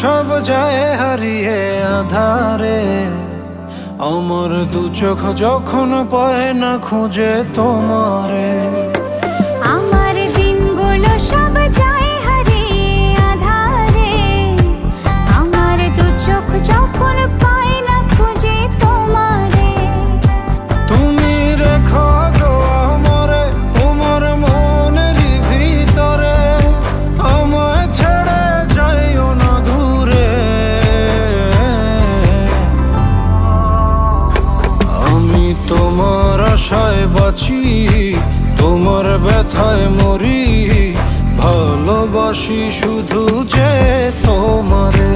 সব যায় হারিয়ে আধারে, আমার দু চোখ যখন পায় না খুঁজে তোমারে। আমার দিনগুলো সব যায় হারিয়ে আধারে, আমার দু চোখ যখন পায় না খুঁজে তোমারে। তুমি রেখো গো আমারে তোমার মনেরই ভিতরে, আমায় ছেড়ে যাইও না দূরে। আমি তোমার আশায় বাঁচি, তোমার ব্যথায় মরি, ভালোবাসি শুধু যে তোমারে।